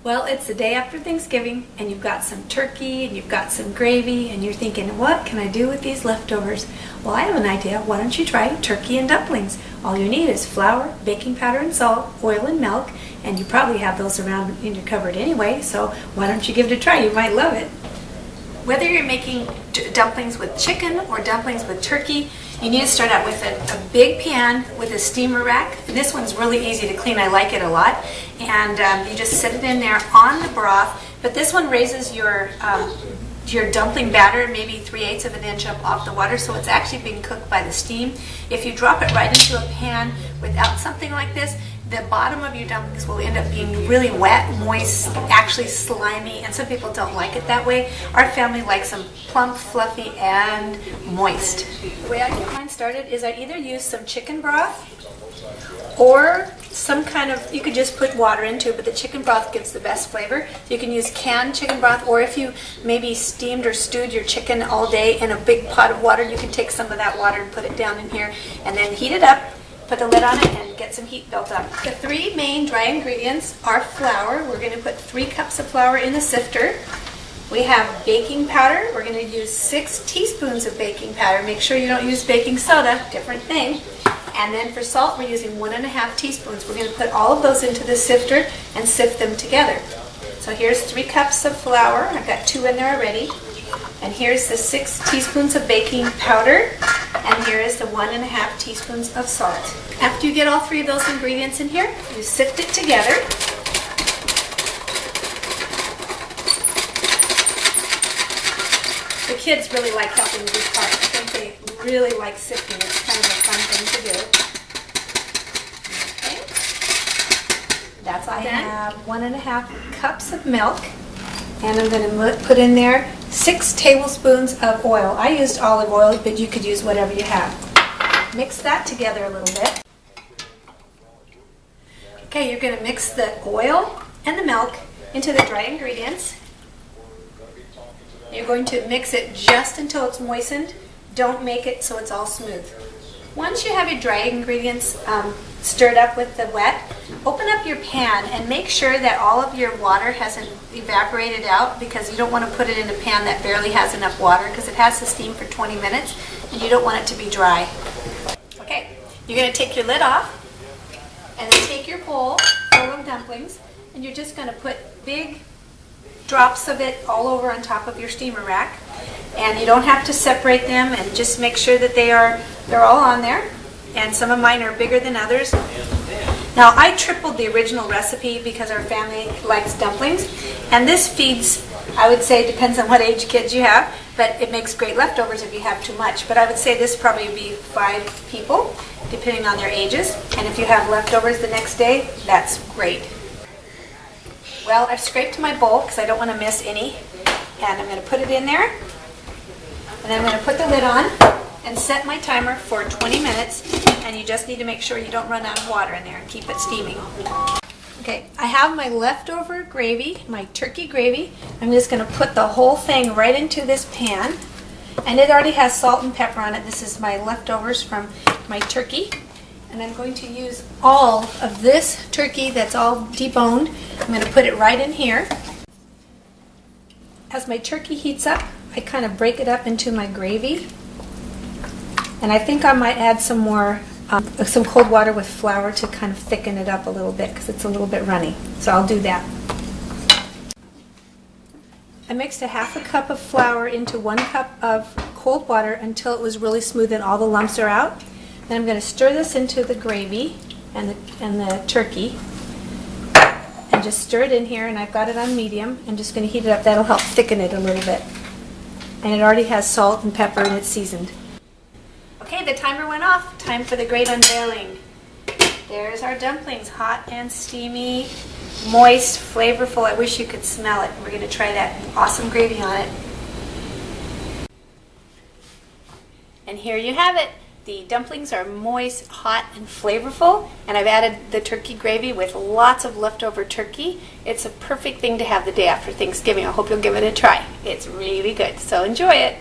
Well, it's the day after Thanksgiving, and you've got some turkey, and you've got some gravy, and you're thinking, what can I do with these leftovers? Well, I have an idea. Why don't you try turkey and dumplings? All you need is flour, baking powder and salt, oil and milk, and you probably have those around in your cupboard anyway, so why don't you give it a try? You might love it. Whether you're making dumplings with chicken or dumplings with turkey, you need to start out with a big pan with a steamer rack. This one's really easy to clean. I like it a lot. And you just sit it in there on the broth. But this one raises your dumpling batter maybe 3/8 of an inch up off the water, so it's actually being cooked by the steam. If you drop it right into a pan without something like this, the bottom of your dumplings will end up being really wet, moist, actually slimy, and some people don't like it that way. Our family likes them plump, fluffy, and moist. The way I get mine started is I either use some chicken broth or some kind of, you could just put water into it, but the chicken broth gives the best flavor. You can use canned chicken broth, or if you maybe steamed or stewed your chicken all day in a big pot of water, you can take some of that water and put it down in here and then heat it up. Put the lid on it and get some heat built up. The three main dry ingredients are flour. We're going to put 3 cups of flour in the sifter. We have baking powder. We're going to use 6 teaspoons of baking powder. Make sure you don't use baking soda, different thing. And then for salt, we're using 1½ teaspoons. We're going to put all of those into the sifter and sift them together. So here's 3 cups of flour. I've got 2 in there already. And here's the 6 teaspoons of baking powder. And here is the 1½ teaspoons of salt. After you get all 3 of those ingredients in here, you sift it together. The kids really like helping with this part. I think they really like sifting. It's kind of a fun thing to do. Okay. That's all. I have 1½ cups of milk. And I'm going to put in there 6 tablespoons of oil. I used olive oil, but you could use whatever you have. Mix that together a little bit. Okay, you're going to mix the oil and the milk into the dry ingredients. You're going to mix it just until it's moistened. Don't make it so it's all smooth. Once you have your dry ingredients stirred up with the wet, open up your pan and make sure that all of your water hasn't evaporated out, because you don't want to put it in a pan that barely has enough water, because it has to steam for 20 minutes and you don't want it to be dry. Okay, you're going to take your lid off and then take your bowl full of dumplings, and you're just going to put big drops of it all over on top of your steamer rack. And you don't have to separate them, and just make sure that they're all on there. And some of mine are bigger than others. Now, I tripled the original recipe because our family likes dumplings, and this feeds, I would say, depends on what age kids you have, but it makes great leftovers if you have too much. But I would say this probably would be 5 people, depending on their ages. And if you have leftovers the next day, that's great. Well, I've scraped my bowl because I don't want to miss any, and I'm going to put it in there. And I'm going to put the lid on and set my timer for 20 minutes, and you just need to make sure you don't run out of water in there and keep it steaming. Okay, I have my leftover gravy, my turkey gravy. I'm just going to put the whole thing right into this pan, and it already has salt and pepper on it. This is my leftovers from my turkey, and I'm going to use all of this turkey that's all deboned. I'm going to put it right in here. As my turkey heats up, I kind of break it up into my gravy, and I think I might add some more, some cold water with flour to kind of thicken it up a little bit, because it's a little bit runny. So I'll do that. I mixed 1/2 cup of flour into 1 cup of cold water until it was really smooth and all the lumps are out. Then I'm going to stir this into the gravy and the turkey, and just stir it in here. And I've got it on medium. I'm just going to heat it up. That'll help thicken it a little bit. And it already has salt and pepper, and it's seasoned. Okay, the timer went off. Time for the great unveiling. There's our dumplings, hot and steamy, moist, flavorful. I wish you could smell it. We're going to try that awesome gravy on it. And here you have it. The dumplings are moist, hot, and flavorful, and I've added the turkey gravy with lots of leftover turkey. It's a perfect thing to have the day after Thanksgiving. I hope you'll give it a try. It's really good, so enjoy it.